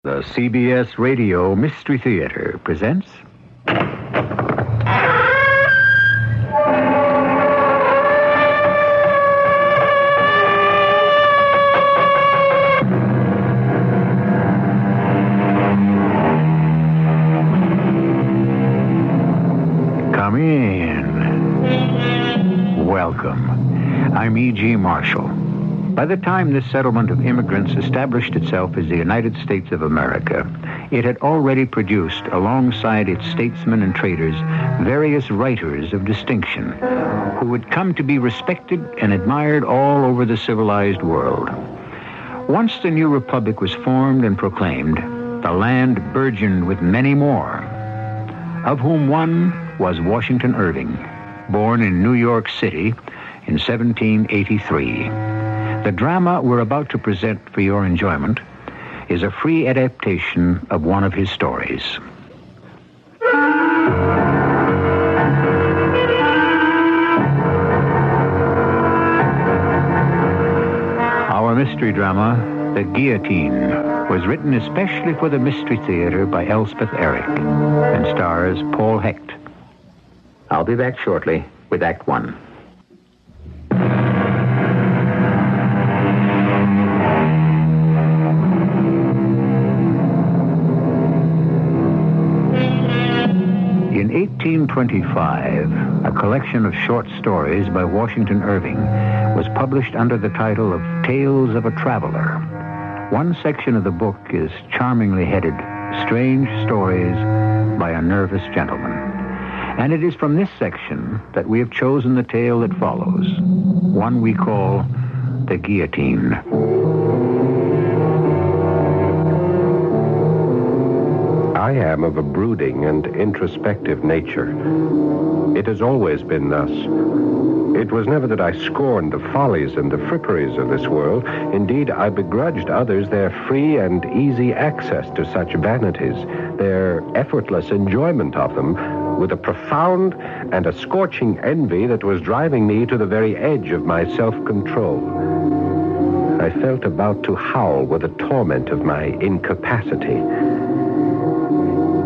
The CBS Radio Mystery Theater presents... Come in. Welcome. I'm E.G. Marshall. By the time this settlement of immigrants established itself as the United States of America, it had already produced, alongside its statesmen and traders, various writers of distinction who would come to be respected and admired all over the civilized world. Once the new republic was formed and proclaimed, the land burgeoned with many more, of whom one was Washington Irving, born in New York City in 1783. The drama we're about to present for your enjoyment is a free adaptation of one of his stories. Our mystery drama, The Guillotine, was written especially for the Mystery Theater by Elspeth Eric and stars Paul Hecht. I'll be back shortly with Act One. In 1825, a collection of short stories by Washington Irving was published under the title of Tales of a Traveler. One section of the book is charmingly headed, Strange Stories by a Nervous Gentleman. And it is from this section that we have chosen the tale that follows, one we call The Guillotine. I am of a brooding and introspective nature. It has always been thus. It was never that I scorned the follies and the fripperies of this world. Indeed, I begrudged others their free and easy access to such vanities, their effortless enjoyment of them, with a profound and a scorching envy that was driving me to the very edge of my self-control. I felt about to howl with the torment of my incapacity.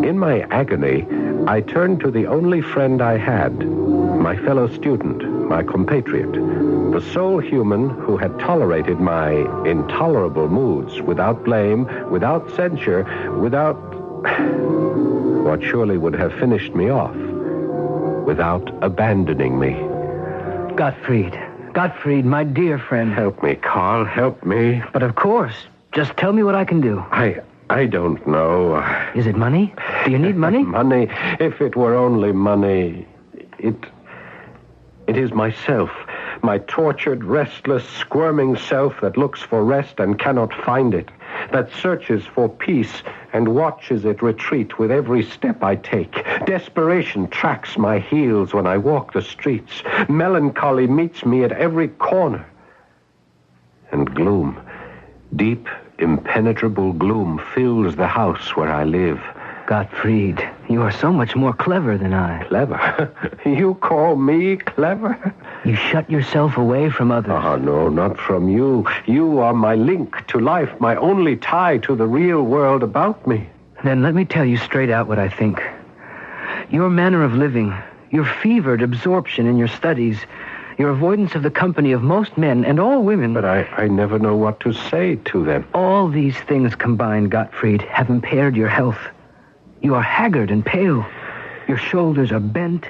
In my agony, I turned to the only friend I had, my fellow student, my compatriot, the sole human who had tolerated my intolerable moods without blame, without censure, without what surely would have finished me off, without abandoning me. Gottfried, my dear friend. Help me, Carl, help me. But of course, just tell me what I can do. I don't know. Is it money? Do you need money? Money. If it were only money. It is myself. My tortured, restless, squirming self that looks for rest and cannot find it. That searches for peace and watches it retreat with every step I take. Desperation tracks my heels when I walk the streets. Melancholy meets me at every corner. And gloom, deep, impenetrable gloom fills the house where I live. Gottfried, you are so much more clever than I. Clever? You call me clever? You shut yourself away from others. Oh, no, not from you. You are my link to life, my only tie to the real world about me. Then let me tell you straight out what I think. Your manner of living, your fevered absorption in your studies, your avoidance of the company of most men and all women... But I never know what to say to them. All these things combined, Gottfried, have impaired your health. You are haggard and pale. Your shoulders are bent.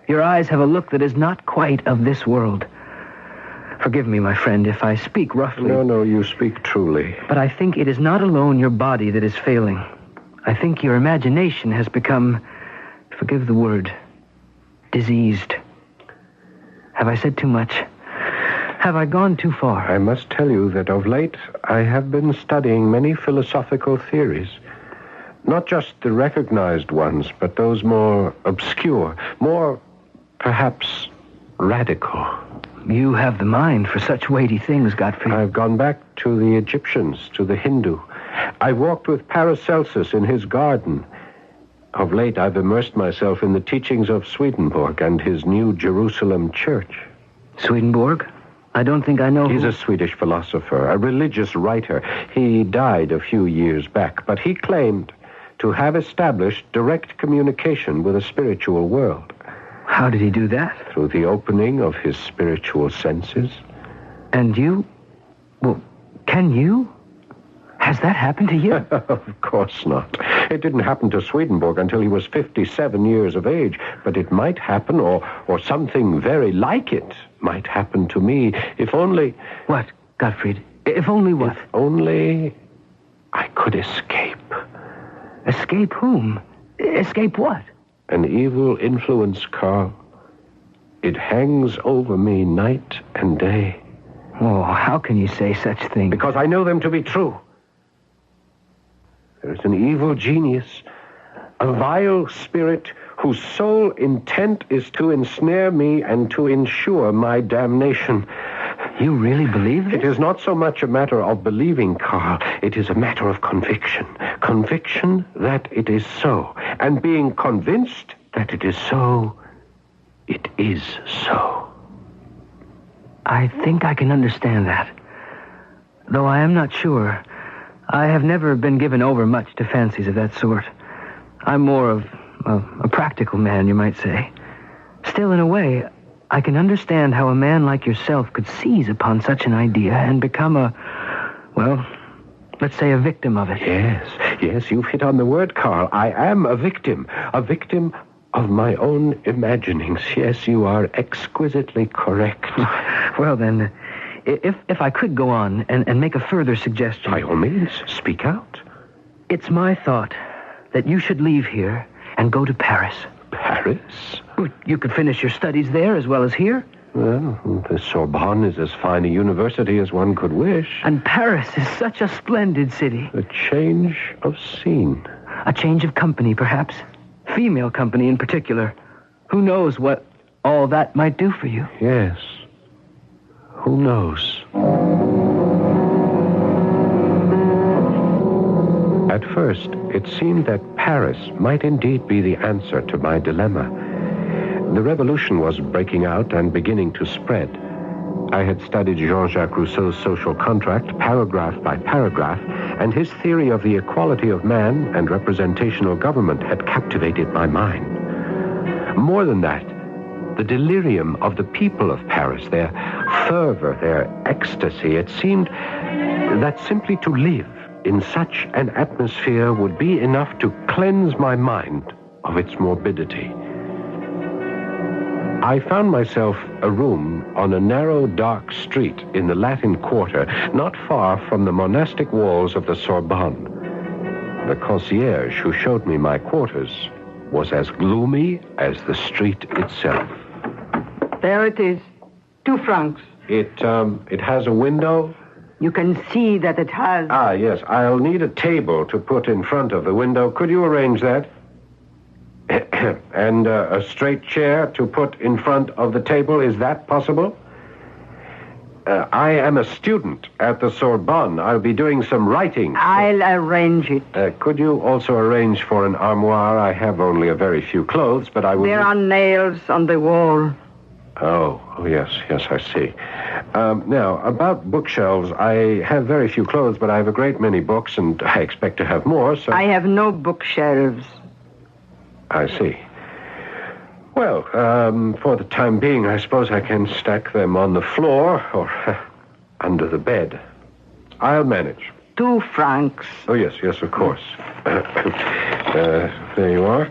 Your eyes have a look that is not quite of this world. Forgive me, my friend, if I speak roughly. No, you speak truly. But I think it is not alone your body that is failing. I think your imagination has become, forgive the word, diseased. Have I said too much? Have I gone too far? I must tell you that of late I have been studying many philosophical theories. Not just the recognized ones, but those more obscure, more, perhaps, radical. You have the mind for such weighty things, Gottfried. I've gone back to the Egyptians, to the Hindu. I've walked with Paracelsus in his garden. Of late, I've immersed myself in the teachings of Swedenborg and his New Jerusalem church. Swedenborg? I don't think I know He's who... a Swedish philosopher, a religious writer. He died a few years back, but he claimed to have established direct communication with a spiritual world. How did he do that? Through the opening of his spiritual senses. And you? Well, can you? Has that happened to you? Of course not. It didn't happen to Swedenborg until he was 57 years of age, but it might happen, or something very like it might happen to me, if only... What, Gottfried? If only what? If only I could escape. Escape whom? Escape what? An evil influence, Carl. It hangs over me night and day. Oh, how can you say such things? Because I know them to be true. There is an evil genius, a vile spirit whose sole intent is to ensnare me and to ensure my damnation. You really believe this? It is not so much a matter of believing, Carl. It is a matter of conviction. Conviction that it is so. And being convinced that it is so, it is so. I think I can understand that. Though I am not sure. I have never been given over much to fancies of that sort. I'm more of a practical man, you might say. Still, in a way, I can understand how a man like yourself could seize upon such an idea and become let's say a victim of it. Yes, you've hit on the word, Carl. I am a victim of my own imaginings. Yes, you are exquisitely correct. Well, then, if I could go on and make a further suggestion... By all means, speak out. It's my thought that you should leave here and go to Paris. Paris? You could finish your studies there as well as here. Well, the Sorbonne is as fine a university as one could wish. And Paris is such a splendid city. A change of scene. A change of company, perhaps. Female company in particular. Who knows what all that might do for you? Yes. Who knows? At first, it seemed that Paris might indeed be the answer to my dilemma. The revolution was breaking out and beginning to spread. I had studied Jean-Jacques Rousseau's social contract, paragraph by paragraph, and his theory of the equality of man and representational government had captivated my mind. More than that, the delirium of the people of Paris, their fervor, their ecstasy, it seemed that simply to live in such an atmosphere would be enough to cleanse my mind of its morbidity. I found myself a room on a narrow, dark street in the Latin Quarter, not far from the monastic walls of the Sorbonne. The concierge who showed me my quarters was as gloomy as the street itself. There it is. 2 francs. It has a window? You can see that it has... Ah, yes. I'll need a table to put in front of the window. Could you arrange that? And a straight chair to put in front of the table. Is that possible? I am a student at the Sorbonne. I'll be doing some writing. I'll arrange it. Could you also arrange for an armoire? I have only a very few clothes, but I will... There are nails on the wall. Oh, yes, I see. Now, about bookshelves, I have very few clothes, but I have a great many books, and I expect to have more, so... I have no bookshelves. I see. Well, for the time being, I suppose I can stack them on the floor or under the bed. I'll manage. 2 francs. Oh, yes, of course. There you are.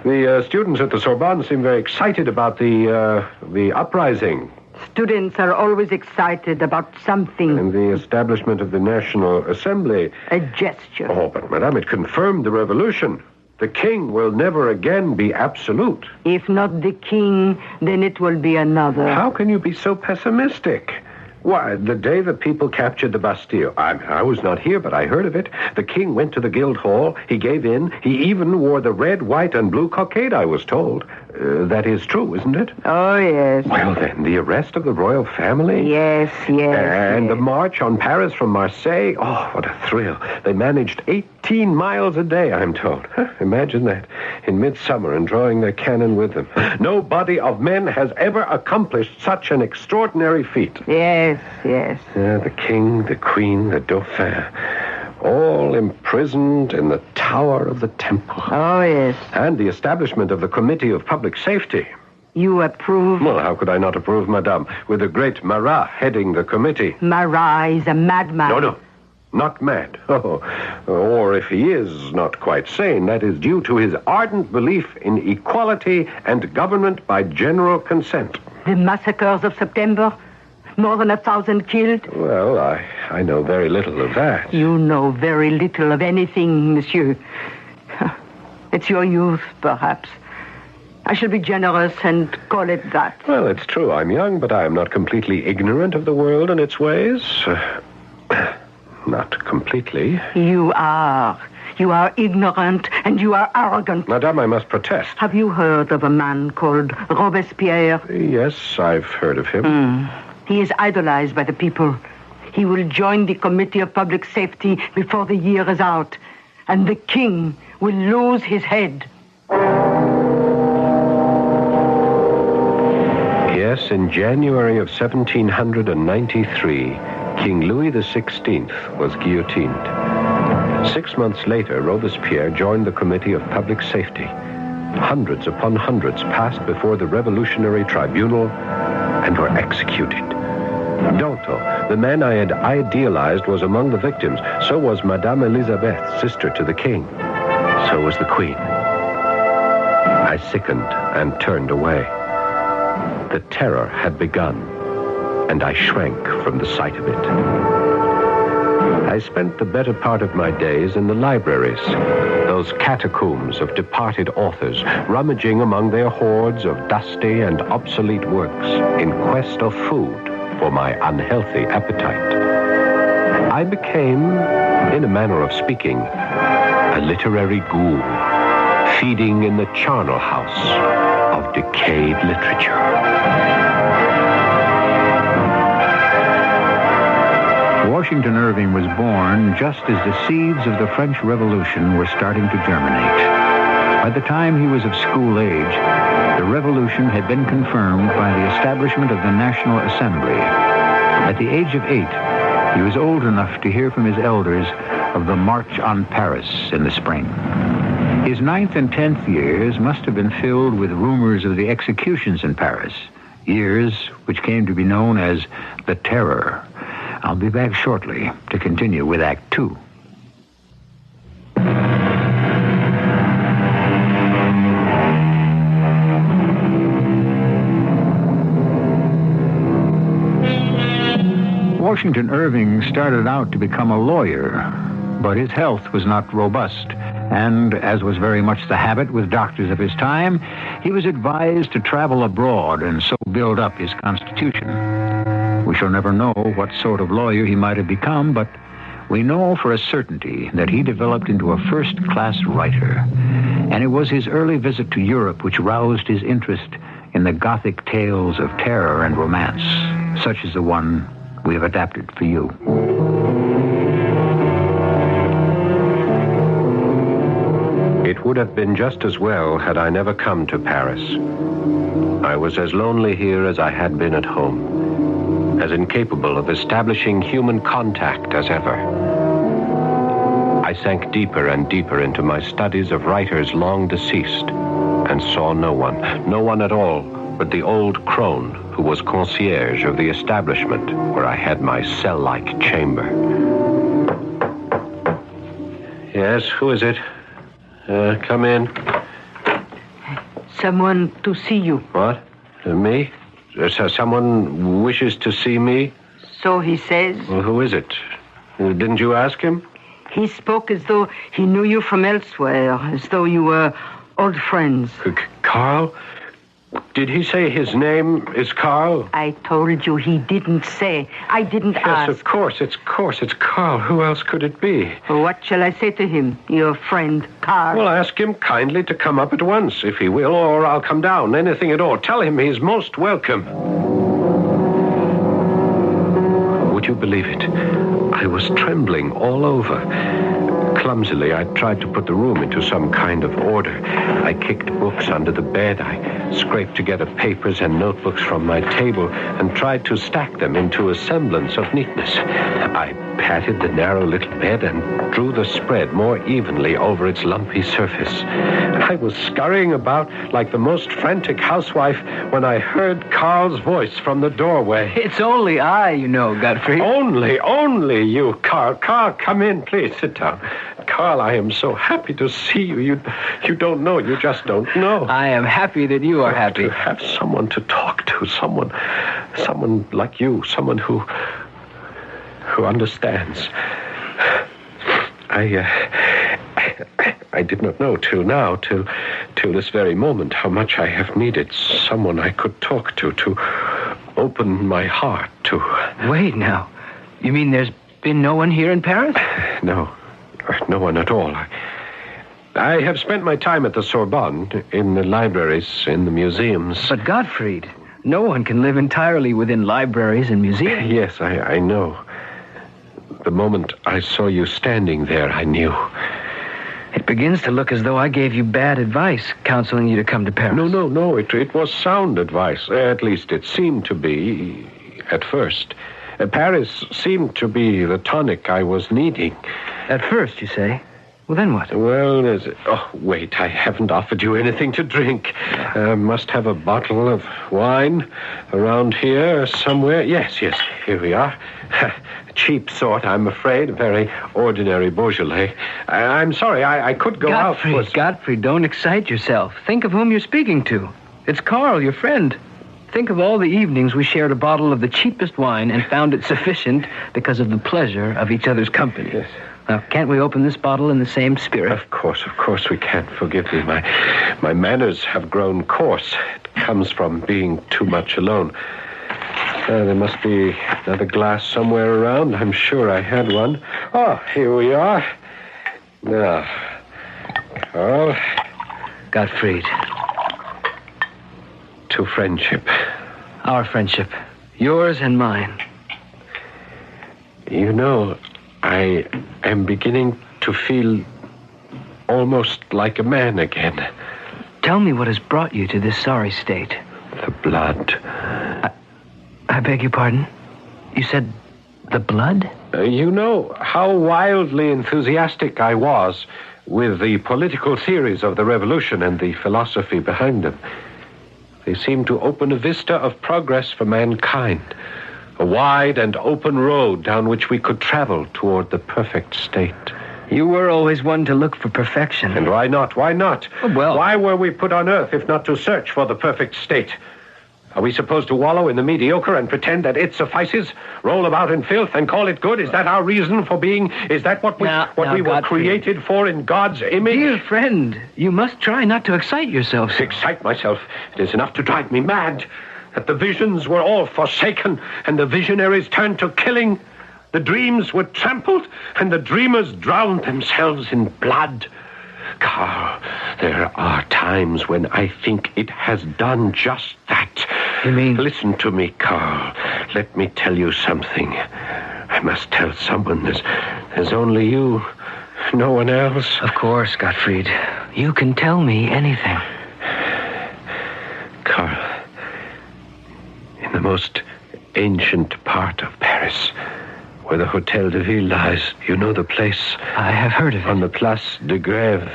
The students at the Sorbonne seem very excited about the uprising. Students are always excited about something. And the establishment of the National Assembly. A gesture. Oh, but, Madame, it confirmed the revolution. The king will never again be absolute. If not the king, then it will be another. How can you be so pessimistic? Why, the day the people captured the Bastille, I was not here, but I heard of it. The king went to the Guildhall. He gave in. He even wore the red, white, and blue cockade, I was told. That is true, isn't it? Oh, yes. Well, then, the arrest of the royal family? Yes. And the march on Paris from Marseille? Oh, what a thrill. They managed 18 miles a day, I'm told. Imagine that. In midsummer and drawing their cannon with them. No body of men has ever accomplished such an extraordinary feat. Yes. The king, the queen, the dauphin, all imprisoned in the tower of the temple. Oh, yes. And the establishment of the Committee of Public Safety. You approve? Well, how could I not approve, madame, with the great Marat heading the committee? Marat is a madman. No, not mad. Oh, or if he is not quite sane, that is due to his ardent belief in equality and government by general consent. The massacres of September? More than 1,000 killed? Well, I know very little of that. You know very little of anything, monsieur. It's your youth, perhaps. I shall be generous and call it that. Well, it's true, I'm young, but I am not completely ignorant of the world and its ways. Not completely. You are. You are ignorant and you are arrogant. Madame, I must protest. Have you heard of a man called Robespierre? Yes, I've heard of him. He is idolized by the people. He will join the Committee of Public Safety before the year is out. And the king will lose his head. Yes, in January of 1793, King Louis XVI was guillotined. 6 months later, Robespierre joined the Committee of Public Safety. Hundreds upon hundreds passed before the Revolutionary Tribunal and were executed. Danton, the man I had idealized, was among the victims. So was Madame Elisabeth, sister to the king. So was the queen. I sickened and turned away. The terror had begun, and I shrank from the sight of it. I spent the better part of my days in the libraries, those catacombs of departed authors, rummaging among their hoards of dusty and obsolete works in quest of food for my unhealthy appetite. I became, in a manner of speaking, a literary ghoul, feeding in the charnel house of decayed literature. Washington Irving was born just as the seeds of the French Revolution were starting to germinate. By the time he was of school age, the revolution had been confirmed by the establishment of the National Assembly. At the age of 8, he was old enough to hear from his elders of the March on Paris in the spring. His 9th and 10th years must have been filled with rumors of the executions in Paris, years which came to be known as the Terror. I'll be back shortly to continue with Act 2. Washington Irving started out to become a lawyer, but his health was not robust, and, as was very much the habit with doctors of his time, he was advised to travel abroad and so build up his constitution. We shall never know what sort of lawyer he might have become, but we know for a certainty that he developed into a first-class writer, and it was his early visit to Europe which roused his interest in the Gothic tales of terror and romance, such as the one we have adapted for you. It would have been just as well had I never come to Paris. I was as lonely here as I had been at home, as incapable of establishing human contact as ever. I sank deeper and deeper into my studies of writers long deceased, and saw no one at all but the old crone who was concierge of the establishment where I had my cell-like chamber. Yes, who is it? Come in. Someone to see you. What? Me? Someone wishes to see me? So he says. Well, who is it? Didn't you ask him? He spoke as though he knew you from elsewhere, as though you were old friends. Carl? Did he say his name is Carl? I told you he didn't say. I didn't ask. Yes, of course. It's Carl. Who else could it be? What shall I say to him, your friend, Carl? Well, ask him kindly to come up at once, if he will, or I'll come down. Anything at all. Tell him he's most welcome. Would you believe it? I was trembling all over. Clumsily, I tried to put the room into some kind of order. I kicked books under the bed. I scraped together papers and notebooks from my table and tried to stack them into a semblance of neatness. I patted the narrow little bed and drew the spread more evenly over its lumpy surface. I was scurrying about like the most frantic housewife when I heard Carl's voice from the doorway. It's only I, you know, Gottfried. Only you, Carl. Carl, come in, please. Sit down. Carl, I am so happy to see you. You don't know. You just don't know. I am happy that you are happy. To have someone to talk to, someone like you, someone who understands. I did not know till this very moment how much I have needed someone I could talk to open my heart to. Wait now. You mean there's been no one here in Paris? No one at all. I have spent my time at the Sorbonne, in the libraries, in the museums. But Gottfried, no one can live entirely within libraries and museums. Yes, I know. The moment I saw you standing there, I knew. It begins to look as though I gave you bad advice, counseling you to come to Paris. No. It was sound advice. At least it seemed to be at first. Paris seemed to be the tonic I was needing. At first, you say? Well, then what? Well, wait, I haven't offered you anything to drink. Must have a bottle of wine around here somewhere. Yes, here we are. Cheap sort, I'm afraid. Very ordinary Beaujolais. I'm sorry, I could go out for... Gottfried, don't excite yourself. Think of whom you're speaking to. It's Carl, your friend. Think of all the evenings we shared a bottle of the cheapest wine and found it sufficient because of the pleasure of each other's company. Yes. Now, can't we open this bottle in the same spirit? Of course we can. Forgive me. My manners have grown coarse. It comes from being too much alone. There must be another glass somewhere around. I'm sure I had one. Oh, here we are. Now, Carl. Gottfried. To friendship. Our friendship. Yours and mine. You know, I am beginning to feel almost like a man again. Tell me what has brought you to this sorry state. The blood. I beg your pardon? You said the blood? You know how wildly enthusiastic I was with the political theories of the revolution and the philosophy behind them. They seemed to open a vista of progress for mankind. A wide and open road down which we could travel toward the perfect state. You were always one to look for perfection. And why not? Why not? Well, why were we put on earth if not to search for the perfect state? Are we supposed to wallow in the mediocre and pretend that it suffices? Roll about in filth and call it good? Is that our reason for being? Is that what we were created for in God's image? Dear friend, you must try not to excite yourself. Excite myself? It is enough to drive me mad. That the visions were all forsaken and the visionaries turned to killing. The dreams were trampled and the dreamers drowned themselves in blood. Carl, there are times when I think it has done just that. You mean? Listen to me, Carl. Let me tell you something. I must tell someone. There's only you. No one else. Of course, Gottfried. You can tell me anything. Carl, in the most ancient part of Paris, where the Hotel de Ville lies, you know the place? I have heard of it. On the Place de Grève,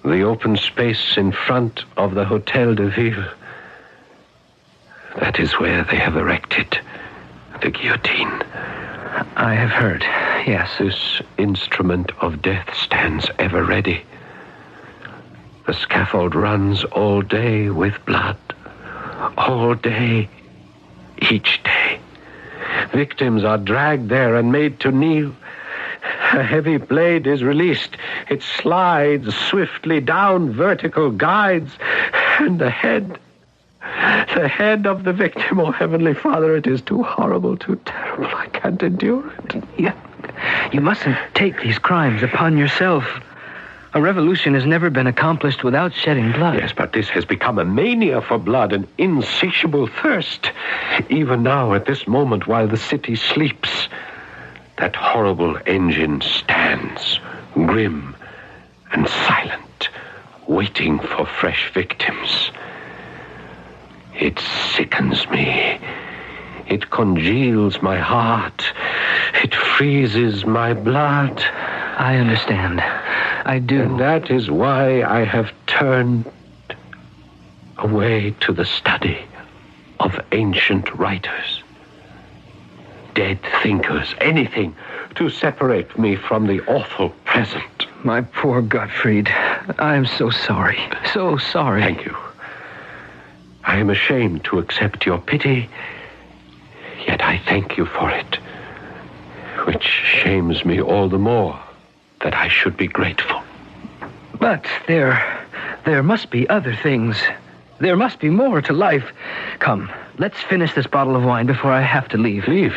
the open space in front of the Hotel de Ville. That is where they have erected the guillotine. I have heard, yes. This instrument of death stands ever ready. The scaffold runs all day with blood. All day, each day. Victims are dragged there and made to kneel. A heavy blade is released. It slides swiftly down vertical guides, and the head The head of the victim, oh Heavenly Father, it is too horrible, too terrible. I can't endure it. You mustn't take these crimes upon yourself. A revolution has never been accomplished without shedding blood. Yes, but this has become a mania for blood, an insatiable thirst. Even now, at this moment, while the city sleeps, that horrible engine stands, grim and silent, waiting for fresh victims. It sickens me. It congeals my heart. It freezes my blood. I understand. I do. And that is why I have turned away to the study of ancient writers, dead thinkers, anything to separate me from the awful present. My poor Gottfried. I am so sorry. So sorry. Thank you. I am ashamed to accept your pity, yet I thank you for it, which shames me all the more that I should be grateful. But there must be other things. There must be more to life. Come, let's finish this bottle of wine before I have to leave. Leave?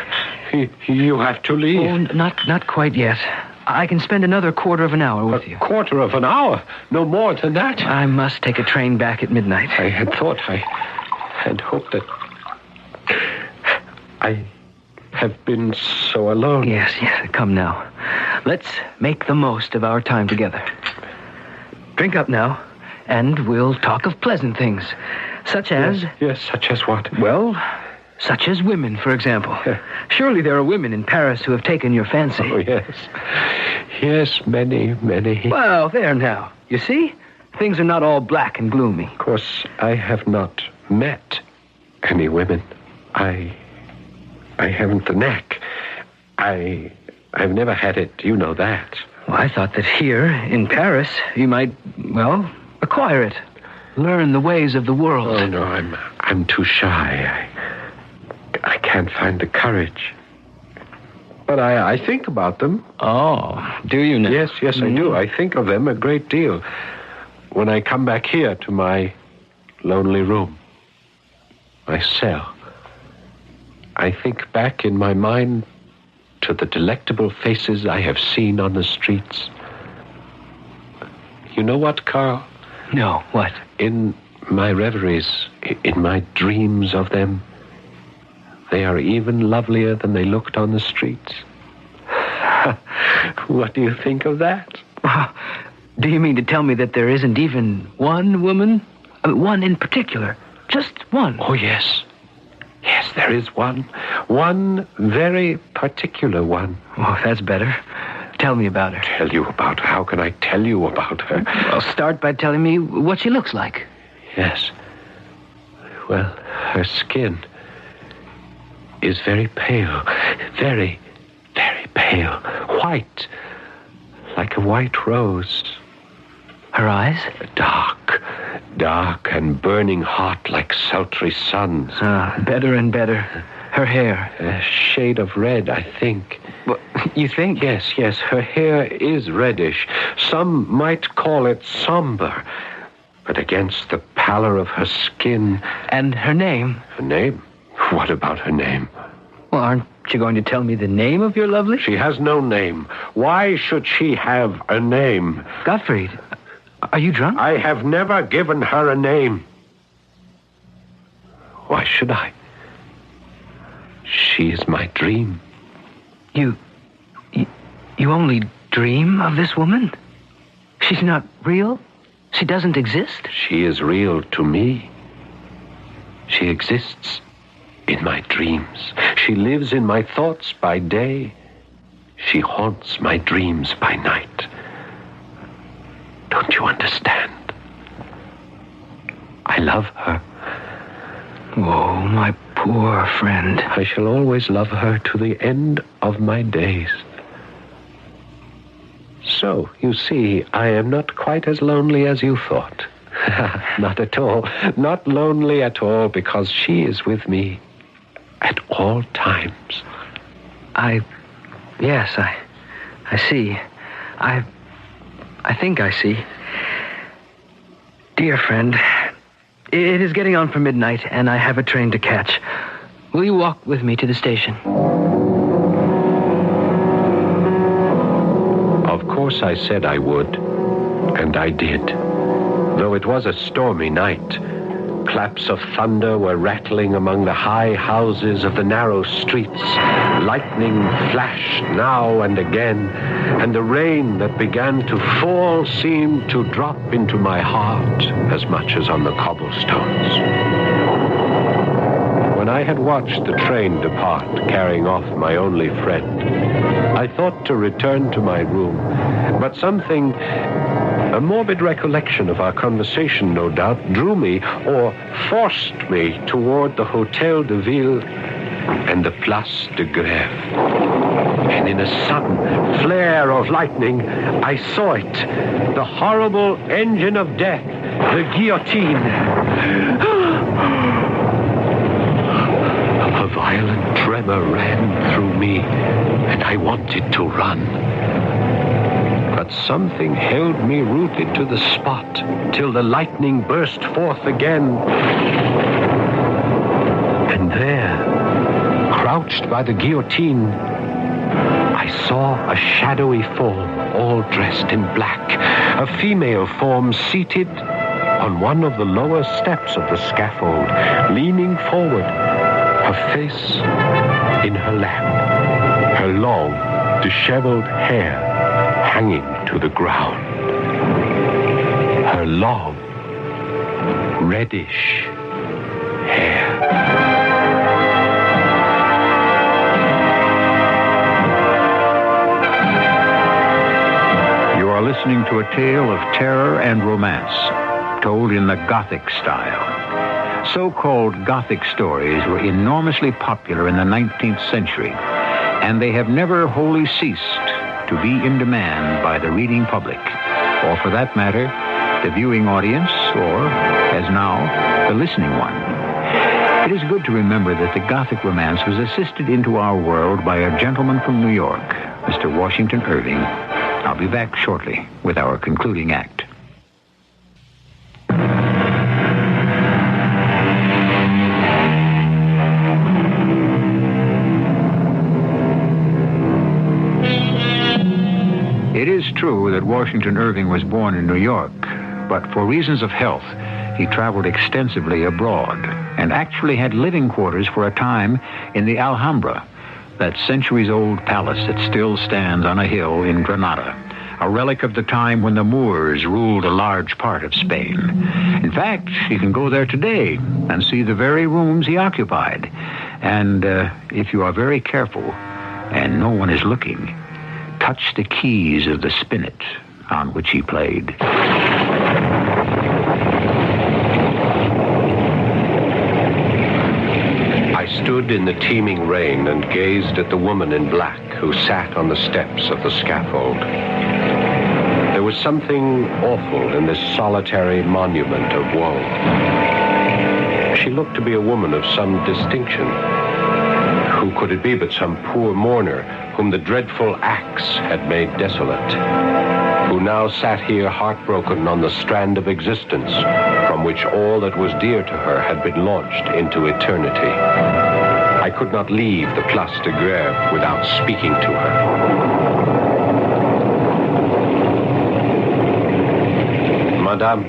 You have to leave? Oh, not quite yet. I can spend another quarter of an hour with you. A quarter of an hour? No more than that? I must take a train back at midnight. I had hoped that I have been so alone. Yes, come now. Let's make the most of our time together. Drink up now, and we'll talk of pleasant things, such as... Yes, such as what? Well, such as women, for example. Surely there are women in Paris who have taken your fancy. Oh, yes. Yes, many, many. Well, there now. You see? Things are not all black and gloomy. Of course, I have not met any women. I haven't the knack. I've never had it. You know that. Well, I thought that here, in Paris, you might, well, acquire it. Learn the ways of the world. Oh, no, I'm too shy. I can't find the courage. But I think about them. Oh, do you now? Yes, I do. I think of them a great deal. When I come back here to my lonely room, my cell, I think back in my mind to the delectable faces I have seen on the streets. You know what, Carl? No, what? In my reveries, in my dreams of them, they are even lovelier than they looked on the streets. What do you think of that? Do you mean to tell me that there isn't even one woman? One in particular? Just one? Oh, yes. Yes, there is one. One very particular one. Oh, that's better. Tell me about her. Tell you about her? How can I tell you about her? Well, start by telling me what she looks like. Yes. Well, her skin is very pale. Very, very pale. White. Like a white rose. Her eyes? Dark and burning hot like sultry suns. Better and better. Her hair? A shade of red, I think. Well, you think? Yes. Her hair is reddish. Some might call it somber. But against the pallor of her skin... And her name? Her name? What about her name? Well, aren't you going to tell me the name of your lovely? She has no name. Why should she have a name? Gottfried, are you drunk? I have never given her a name. Why should I? She is my dream. You only dream of this woman? She's not real? She doesn't exist? She is real to me. She exists in my dreams. She lives in my thoughts by day. She haunts my dreams by night. Don't you understand? I love her. Oh, my poor friend. I shall always love her to the end of my days. So, you see, I am not quite as lonely as you thought. Not at all. Not lonely at all, because she is with me at all times. Yes, I see. I think I see. Dear friend, It is getting on for midnight, and I have a train to catch. Will you walk with me to the station? Of course I said I would, and I did. Though it was a stormy night, claps of thunder were rattling among the high houses of the narrow streets. Lightning flashed now and again, and the rain that began to fall seemed to drop into my heart as much as on the cobblestones. When I had watched the train depart, carrying off my only friend, I thought to return to my room, but something, a morbid recollection of our conversation, no doubt, drew me or forced me toward the Hotel de Ville and the Place de Grève. And in a sudden flare of lightning, I saw it, the horrible engine of death, the guillotine. A violent tremor ran through me, and I wanted to run. But something held me rooted to the spot till the lightning burst forth again. And there, crouched by the guillotine, I saw a shadowy form, all dressed in black, a female form seated on one of the lower steps of the scaffold, leaning forward, her face in her lap, her long, disheveled hair hanging to the ground. Her long, reddish hair. You are listening to a tale of terror and romance, told in the Gothic style. So-called Gothic stories were enormously popular in the 19th century, and they have never wholly ceased to be in demand by the reading public, or for that matter, the viewing audience, or, as now, the listening one. It is good to remember that the Gothic romance was assisted into our world by a gentleman from New York, Mr. Washington Irving. I'll be back shortly with our concluding act. It is true that Washington Irving was born in New York, but for reasons of health, he traveled extensively abroad and actually had living quarters for a time in the Alhambra, that centuries-old palace that still stands on a hill in Granada, a relic of the time when the Moors ruled a large part of Spain. In fact, you can go there today and see the very rooms he occupied. And if you are very careful and no one is looking, touch the keys of the spinet on which he played. I stood in the teeming rain and gazed at the woman in black who sat on the steps of the scaffold. There was something awful in this solitary monument of woe. She looked to be a woman of some distinction. Who could it be but some poor mourner whom the dreadful axe had made desolate, who now sat here heartbroken on the strand of existence from which all that was dear to her had been launched into eternity. I could not leave the Place de Grève without speaking to her. Madame,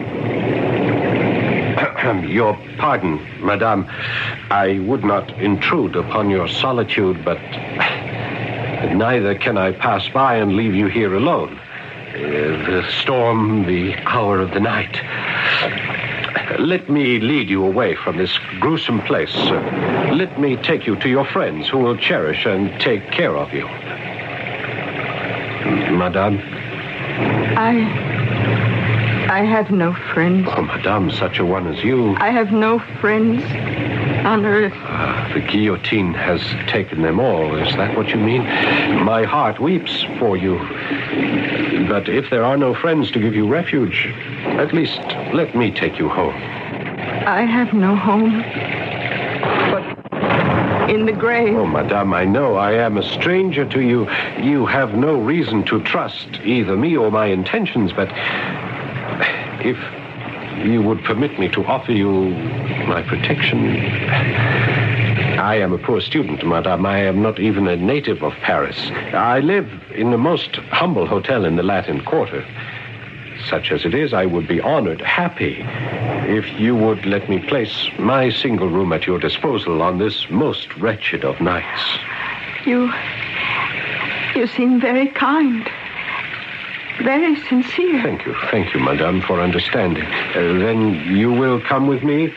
your pardon, Madame. I would not intrude upon your solitude, but neither can I pass by and leave you here alone. The storm, the hour of the night. Let me lead you away from this gruesome place. Let me take you to your friends who will cherish and take care of you. Madame? I have no friends. Oh, Madame, such a one as you. I have no friends on earth. The guillotine has taken them all. Is that what you mean? My heart weeps for you. But if there are no friends to give you refuge, at least let me take you home. I have no home but in the grave. Oh, Madame, I know I am a stranger to you. You have no reason to trust either me or my intentions, but you would permit me to offer you my protection. I am a poor student, madame. I am not even a native of Paris. I live in the most humble hotel in the Latin Quarter. Such as it is, I would be honored, happy, if you would let me place my single room at your disposal on this most wretched of nights. You seem very kind. Very sincere. Thank you, madame, for understanding. Then you will come with me?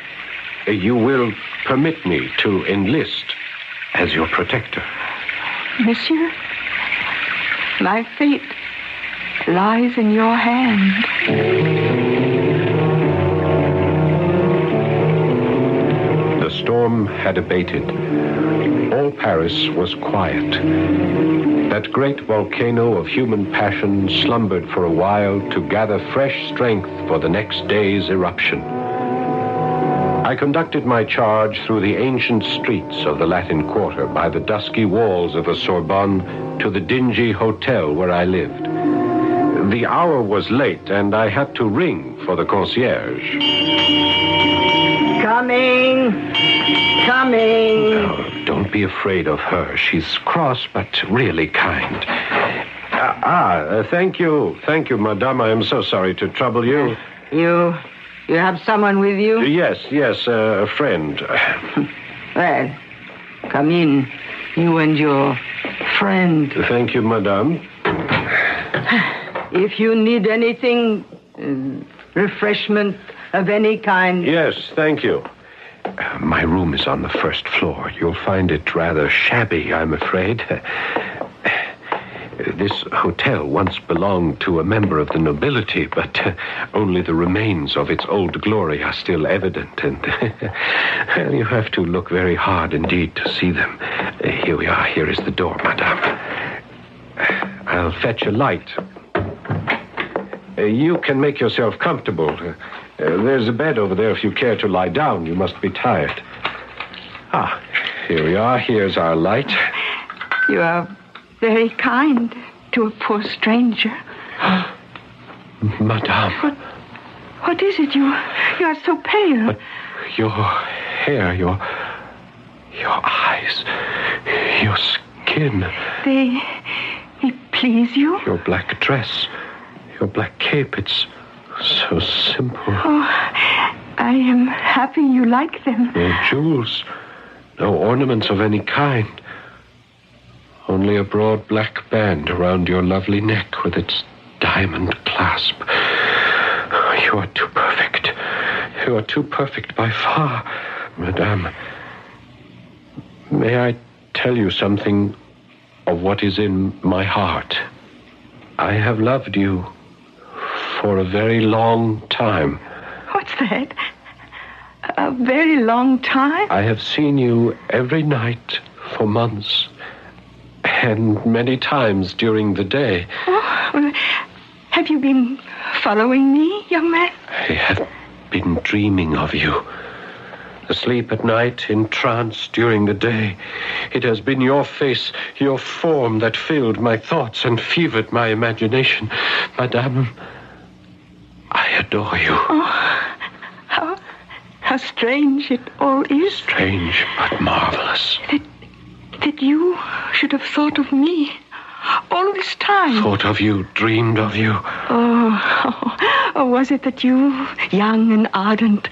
You will permit me to enlist as your protector? Monsieur, my fate lies in your hand. The storm had abated. All Paris was quiet. That great volcano of human passion slumbered for a while to gather fresh strength for the next day's eruption. I conducted my charge through the ancient streets of the Latin Quarter, by the dusky walls of the Sorbonne, to the dingy hotel where I lived. The hour was late, and I had to ring for the concierge. Coming. Oh, don't be afraid of her. She's cross, but really kind. Thank you. Thank you, madame. I am so sorry to trouble you. You have someone with you? Yes, a friend. Well, come in. You and your friend. Thank you, madame. If you need anything, refreshment of any kind. Yes, thank you. My room is on the first floor. You'll find it rather shabby, I'm afraid. This hotel once belonged to a member of the nobility, but only the remains of its old glory are still evident, and well, you have to look very hard indeed to see them. Here we are. Here is the door, madame. I'll fetch a light. You can make yourself comfortable. There's a bed over there if you care to lie down. You must be tired. Here we are. Here's our light. You are very kind to a poor stranger. Madame. What is it? You are so pale. But your hair, your eyes, your skin. They please you? Your black dress, your black cape, it's so simple. Oh, I am happy you like them. No jewels, no ornaments of any kind. Only a broad black band around your lovely neck with its diamond clasp. You are too perfect. You are too perfect by far, madame. May I tell you something of what is in my heart? I have loved you for a very long time. What's that? A very long time? I have seen you every night for months, and many times during the day. Oh, have you been following me, young man? I have been dreaming of you. Asleep at night, in trance during the day. It has been your face, your form that filled my thoughts and fevered my imagination. Madame, I adore you. Oh, how strange it all is. Strange, but marvelous. That you should have thought of me all this time. Thought of you, dreamed of you. Oh, was it that you, young and ardent,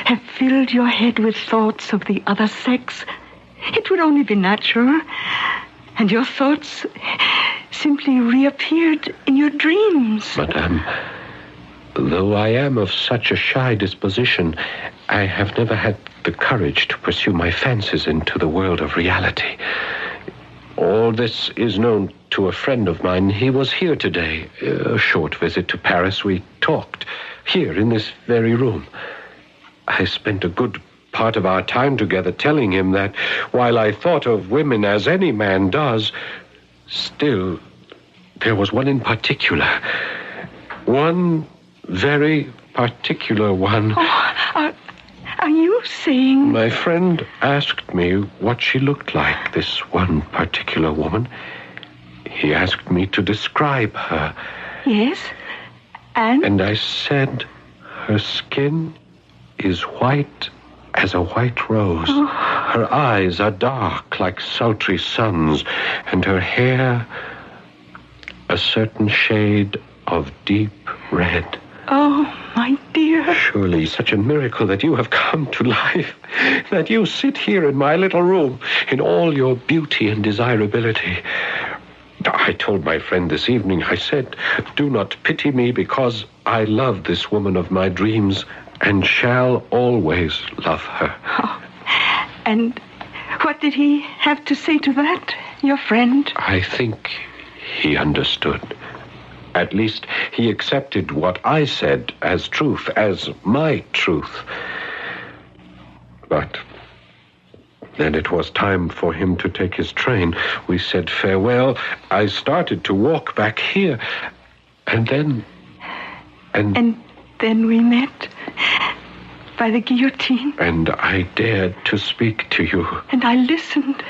have filled your head with thoughts of the other sex? It would only be natural. And your thoughts simply reappeared in your dreams. Madame, though I am of such a shy disposition, I have never had the courage to pursue my fancies into the world of reality. All this is known to a friend of mine. He was here today. A short visit to Paris. We talked here in this very room. I spent a good part of our time together telling him that while I thought of women as any man does, still, there was one in particular. One very particular one. Oh, are you saying... My friend asked me what she looked like, this one particular woman. He asked me to describe her. Yes, and? And I said Her skin is white as a white rose. Her eyes are dark like sultry suns, and her hair a certain shade of deep red. Oh, my dear. Surely such a miracle that you have come to life, that you sit here in my little room in all your beauty and desirability. I told my friend this evening, I said, do not pity me because I love this woman of my dreams and shall always love her. Oh, and what did he have to say to that, your friend? I think he understood. At least he accepted what I said as truth, as my truth. But then it was time for him to take his train. We said farewell. I started to walk back here. And then we met by the guillotine. And I dared to speak to you. And I listened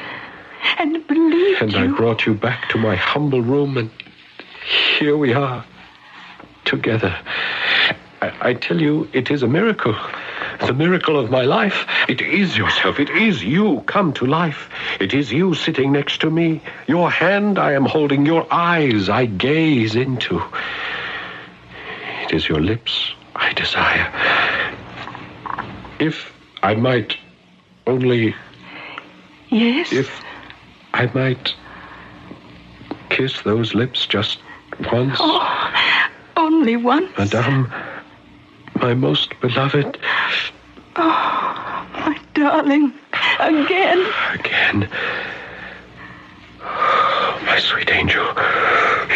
and believed and you. I brought you back to my humble room, and here we are, together. I tell you, it is a miracle. The miracle of my life. It is yourself. It is you come to life. It is you sitting next to me. Your hand I am holding. Your eyes I gaze into. It is your lips I desire. If I might only... Yes? If I might kiss those lips just once. Oh, only once? Madame, my most beloved. Oh, my darling. Again. Again. Oh, my sweet angel.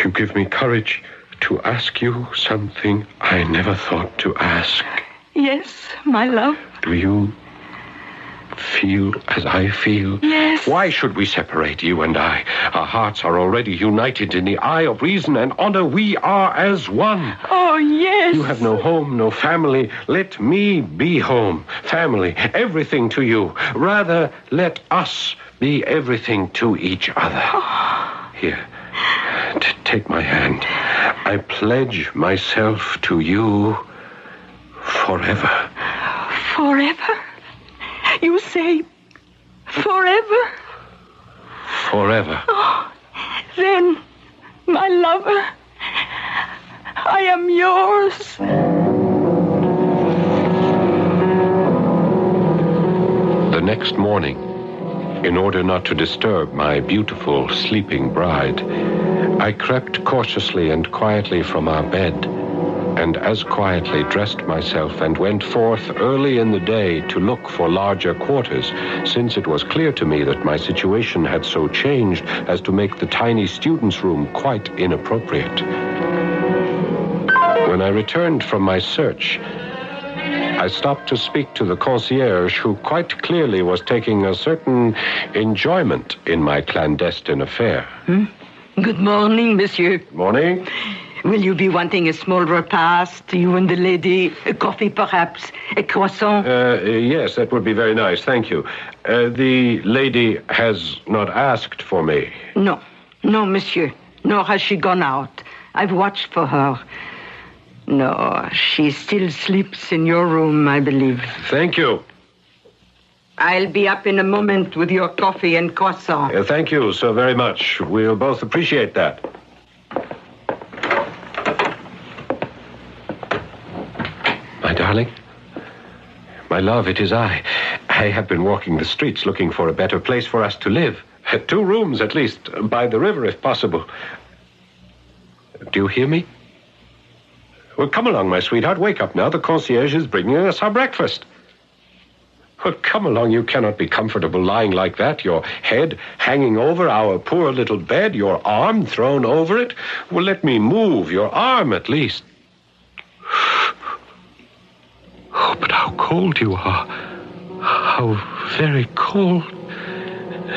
You give me courage to ask you something I never thought to ask. Yes, my love. Do you feel as I feel? Yes. Why should we separate, you and I? Our hearts are already united in the eye of reason and honor. We are as one. Oh, yes. You have no home, no family. Let me be home, family, everything to you. Rather, let us be everything to each other. Oh. Here, take my hand. I pledge myself to you forever. Forever? You say forever? Forever. Oh, then, my lover, I am yours. The next morning, in order not to disturb my beautiful sleeping bride, I crept cautiously and quietly from our bed, and as quietly dressed myself and went forth early in the day to look for larger quarters, since it was clear to me that my situation had so changed as to make the tiny student's room quite inappropriate. When I returned from my search, I stopped to speak to the concierge, who quite clearly was taking a certain enjoyment in my clandestine affair. Good morning, monsieur. Morning. Will you be wanting a small repast, you and the lady? A coffee, perhaps? A croissant? Yes, that would be very nice, thank you. The lady has not asked for me. No, monsieur. Nor has she gone out. I've watched for her. No, she still sleeps in your room, I believe. Thank you. I'll be up in a moment with your coffee and croissant. Thank you so very much. We'll both appreciate that. My darling, my love, it is I. I have been walking the streets looking for a better place for us to live. 2 rooms, at least, by the river, if possible. Do you hear me? Well, come along, my sweetheart. Wake up now. The concierge is bringing us our breakfast. Well, come along. You cannot be comfortable lying like that, your head hanging over our poor little bed, your arm thrown over it. Well, let me move your arm, at least. Oh, but how cold you are. How very cold.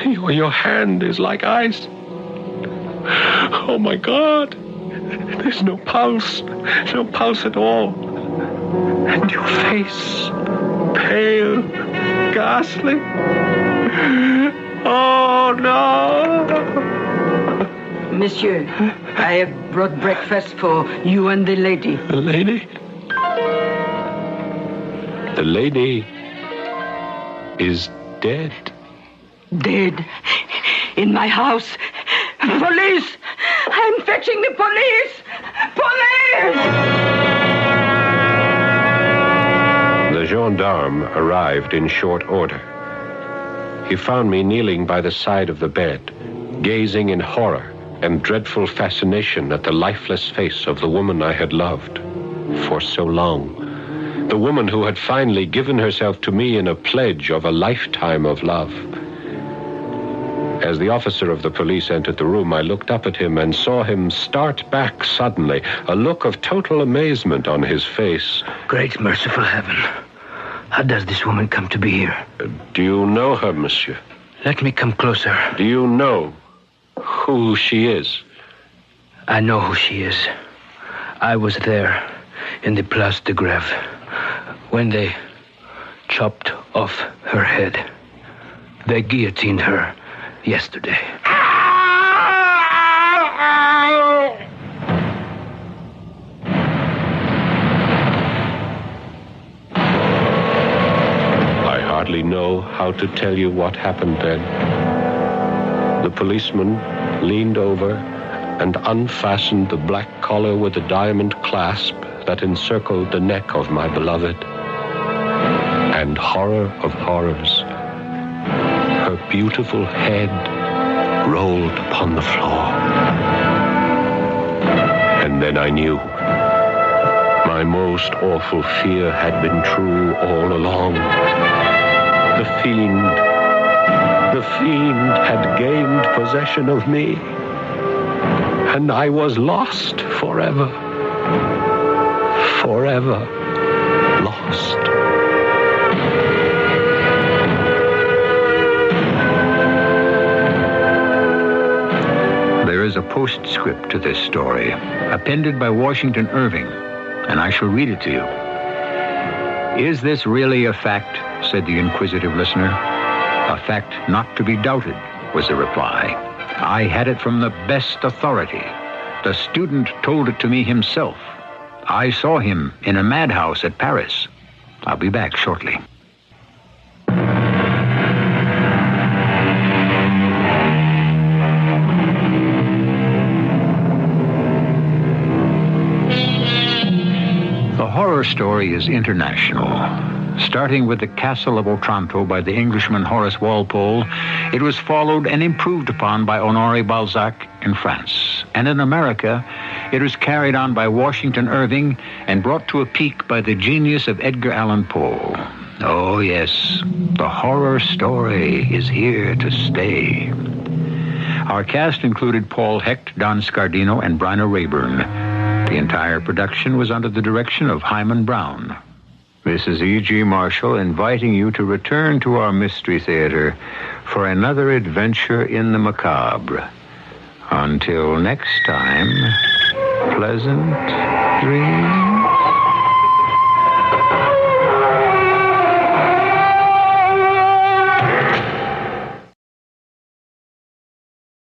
Your hand is like ice. Oh, my God. There's no pulse at all. And your face, pale, ghastly. Oh, no. Monsieur, I have brought breakfast for you and the lady. The lady? The lady is dead. Dead. In my house. Police! I'm fetching the police! Police! The gendarme arrived in short order. He found me kneeling by the side of the bed, gazing in horror and dreadful fascination at the lifeless face of the woman I had loved for so long. The woman who had finally given herself to me in a pledge of a lifetime of love. As the officer of the police entered the room, I looked up at him and saw him start back suddenly, a look of total amazement on his face. Great merciful heaven. How does this woman come to be here? Do you know her, monsieur? Let me come closer. Do you know who she is? I know who she is. I was there in the Place de Grève when they chopped off her head. They guillotined her yesterday. I hardly know how to tell you what happened then. The policeman leaned over and unfastened the black collar with the diamond clasp that encircled the neck of my beloved. And horror of horrors, her beautiful head rolled upon the floor. And then I knew. My most awful fear had been true all along. The fiend had gained possession of me, and I was lost forever. Forever lost. There is a postscript to this story, appended by Washington Irving, and I shall read it to you. "Is this really a fact?" said the inquisitive listener. "A fact not to be doubted," was the reply. "I had it from the best authority. The student told it to me himself. I saw him in a madhouse at Paris. I'll be back shortly." The horror story is international. Starting with the Castle of Otranto by the Englishman Horace Walpole, it was followed and improved upon by Honoré Balzac in France. And in America, it was carried on by Washington Irving and brought to a peak by the genius of Edgar Allan Poe. Oh yes, the horror story is here to stay. Our cast included Paul Hecht, Don Scardino, and Bryna Rayburn. The entire production was under the direction of Hyman Brown. This is E.G. Marshall inviting you to return to our Mystery Theater for another adventure in the macabre. Until next time, pleasant dreams.